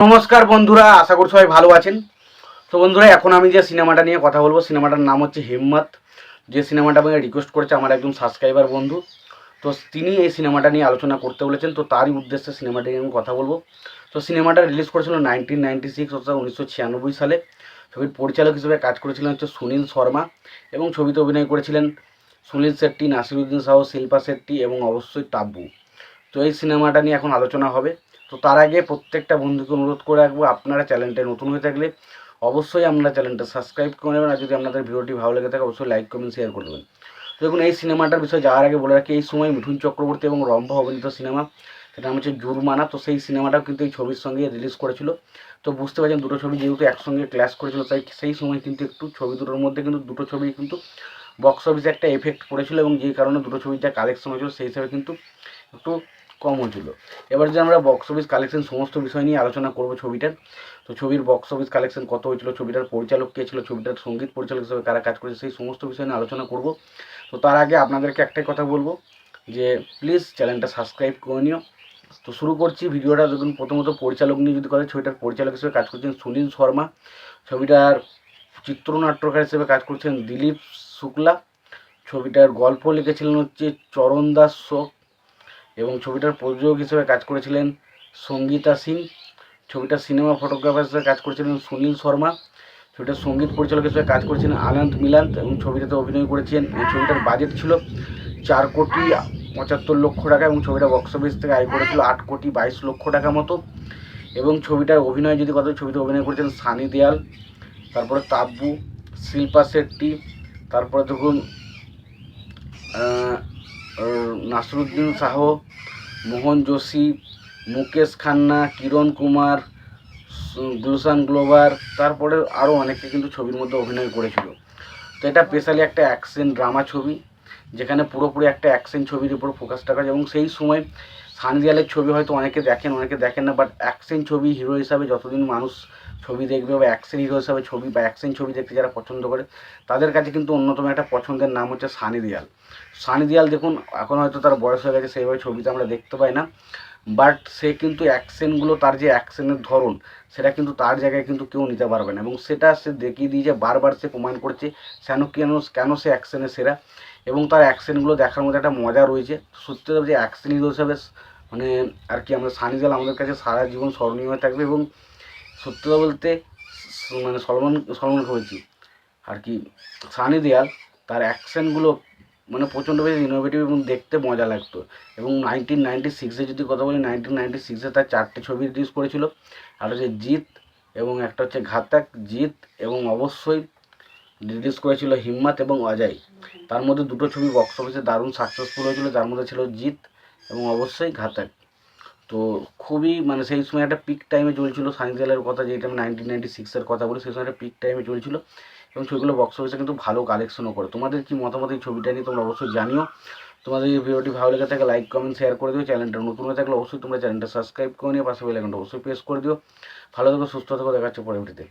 নমস্কার বন্ধুরা, আশা করি সবাই ভালো আছেন। তো বন্ধুরা, এখন আমি যে সিনেমাটা নিয়ে কথা বলবো, সিনেমাটার নাম হচ্ছে হিম্মত। যে সিনেমাটা আমাকে রিকোয়েস্ট করেছে আমার একজন সাবস্ক্রাইবার বন্ধু, তো তিনি এই সিনেমাটা নিয়ে আলোচনা করতে বলেছেন, তো তারই উদ্দেশ্যে সিনেমাটা নিয়ে আমি কথা বলবো। তো সিনেমাটা রিলিজ করেছিল 1996 অর্থাৎ 1996 সালে। ছবির পরিচালক হিসেবে কাজ করেছিলেন হচ্ছে সুনীল শর্মা, এবং ছবিতে অভিনয় করেছিলেন সুনীল শেট্টি, নাসিরুদ্দিন শাহ, শিল্পা শেট্টি এবং অবশ্যই তাব্বু। তো এই সিনেমাটা নিয়ে এখন আলোচনা হবে। তো তার আগে প্রত্যেকটা বন্ধুকে অনুরোধ করে রাখবো, আপনারা চ্যানেলটা নতুন হয়ে থাকলে অবশ্যই আপনারা চ্যানেলটা সাবস্ক্রাইব করে নেবেন, আর যদি আপনাদের ভিডিওটি ভালো লেগে থাকে অবশ্যই লাইক কমেন্ট শেয়ার করে দেবেন। তো দেখুন, এই সিনেমাটার বিষয়ে যাওয়ার আগে বলে রাখি, এই সময় মিঠুন চক্রবর্তী এবং রম্ভা অভিনীত সিনেমা, সেটা নাম হচ্ছে জুরমানা। তো সেই সিনেমাটাও কিন্তু এই ছবির সঙ্গে রিলিজ করেছিল। তো বুঝতে পারছেন, দুটো ছবি যেহেতু একসঙ্গে ক্ল্যাশ করেছিল, তাই সেই সময় কিন্তু একটু ছবি দুটোর মধ্যে কিন্তু দুটো ছবি কিন্তু বক্স অফিসে একটা এফেক্ট পড়েছিল, এবং যে কারণে দুটো ছবির যা কালেকশন হয়েছিল সেই হিসাবে কিন্তু একটু কম হয়েছিল। এবার যে আমরা বক্স অফিস কালেকশন সমস্ত বিষয় নিয়ে আলোচনা করব ছবিটার। তো ছবির বক্স অফিস কালেকশন কত হয়েছিল, ছবিটার পরিচালক কে ছিল, ছবিটার সঙ্গীত পরিচালক হিসেবে কারা কাজ করেছে, সেই সমস্ত বিষয় নিয়ে আলোচনা করব। তো তার আগে আপনাদেরকে একটাই কথা বলবো যে প্লিজ চ্যানেলটা সাবস্ক্রাইব করে নিও। তো শুরু করছি ভিডিওটা। দেখুন, প্রথমত পরিচালক নিয়ে যদি কথা, ছবিটার পরিচালক হিসেবে কাজ করছেন সুনীল শর্মা। ছবিটার চিত্রনাট্যকার হিসেবে কাজ করছেন দিলীপ শুক্লা। ছবিটার গল্প লিখেছিলেন হচ্ছে চরণ দাস শোক, এবং ছবিটার প্রযোজক হিসেবে কাজ করেছিলেন সঙ্গীতা সিং। ছবিটার সিনেমা ফটোগ্রাফার হিসেবে কাজ করেছিলেন সুনীল শর্মা। ছবিটার সঙ্গীত পরিচালক হিসেবে কাজ করেছিলেন আনন্দ মিলান্ত, এবং ছবিটাতে অভিনয় করেছেন। এই ছবিটার বাজেট ছিল 4,75,00,000 টাকা, এবং ছবিটা বক্স অফিস থেকে আয় করেছিল 8,22,00,000 টাকা মতো। এবং ছবিটার অভিনয় যদি কথা, ছবিতে অভিনয় করেছেন সানি দেয়াল, তারপরে তাব্বু, শিল্পা শেট্টি, তারপরে দেখুন নাসিরুদ্দিন শাহ, মোহন যোশী, মুকেশ খান্না, কিরণ কুমার, গুলশান গ্লোভার, তারপরে আরও অনেকে কিন্তু ছবির মধ্যে অভিনয় করেছিল। তো এটা স্পেশালি একটা অ্যাকশন ড্রামা ছবি, যেখানে পুরোপুরি একটা অ্যাকশন ছবির উপর ফোকাসটা করে। এবং সেই সময় সানি দেওয়ালের ছবি হয়তো অনেকে দেখেন, অনেকে দেখেন না, বাট অ্যাকশন ছবি হিরো হিসাবে যতদিন মানুষ ছবি দেখবে, বা অ্যাকশন হিরো হিসাবে ছবি বা অ্যাকশন ছবি দেখতে যারা পছন্দ করে, তাদের কাছে কিন্তু অন্যতম একটা পছন্দের নাম হচ্ছে সানি দেওয়াল। সানি দেওয়াল দেখুন, এখন হয়তো তার বয়স হয়ে গেছে, সেইভাবে ছবিতে আমরা দেখতে পাই না, বাট সে কিন্তু অ্যাকশনগুলো, তার যে অ্যাকশনের ধরন, সেটা কিন্তু তার জায়গায় কিন্তু কেউ নিতে পারবে না, এবং সেটা সে দেখিয়ে দিয়ে যে বারবার সে প্রমাণ করছে কেন সে অ্যাকশনে সেরা, এবং তার অ্যাকশনগুলো দেখার মধ্যে একটা মজা রয়েছে। সত্যি কথা যে অ্যাকশন হিরো হিসাবে মানে আর কি, আমরা সানি দেওয়াল আমাদের কাছে সারা জীবন স্মরণীয় হয়ে থাকবে। এবং সত্যি কথা বলতে মানে সলমন বলছি আর কি, সানি দেওয়াল তার অ্যাকশনগুলো মানে প্রচণ্ড বেশি ইনোভেটিভ এবং দেখতে মজা লাগতো। এবং 1996-এ যদি কথা বলি, 1996-এ তার 4টে ছবি রিলিজ করেছিল। আর হচ্ছে জিত, এবং একটা হচ্ছে ঘাতক। জিত এবং অবশ্যই রিলিজ করেছিল হিম্মত এবং অজয়। তার মধ্যে দুটো ছবি বক্স অফিসে দারুণ সাকসেসফুল হয়েছিল, যার মধ্যে ছিল জিত এবং অবশ্যই ঘাতক। তো খুবই মানে সেই সময় একটা পিক টাইমে চলছিল সানি দেওয়ালের কথা, যেটা আমি 1996-এর কথা বলি, সেই সময় একটা পিক টাইমে চলছিল, এবং ছবিগুলো বক্স অফিসে কিন্তু ভালো কালেকশনও করে। তোমাদের কি মতামত এই ছবিটা নিয়ে তোমরা অবশ্যই জানিও। তোমাদের এই ভিডিওটি ভালো লেগে থাকে লাইক কমেন্ট শেয়ার করে দিও। চ্যানেলটা নতুন হয়ে থাকলে অবশ্যই তোমরা চ্যানেলটা সাবস্ক্রাইব করে নিও, পাশে বেল আইকনটা অবশ্যই প্রেস করে দিও। ভালো থেকো, সুস্থ থেকো, দেখা হচ্ছে পরবর্তীতে।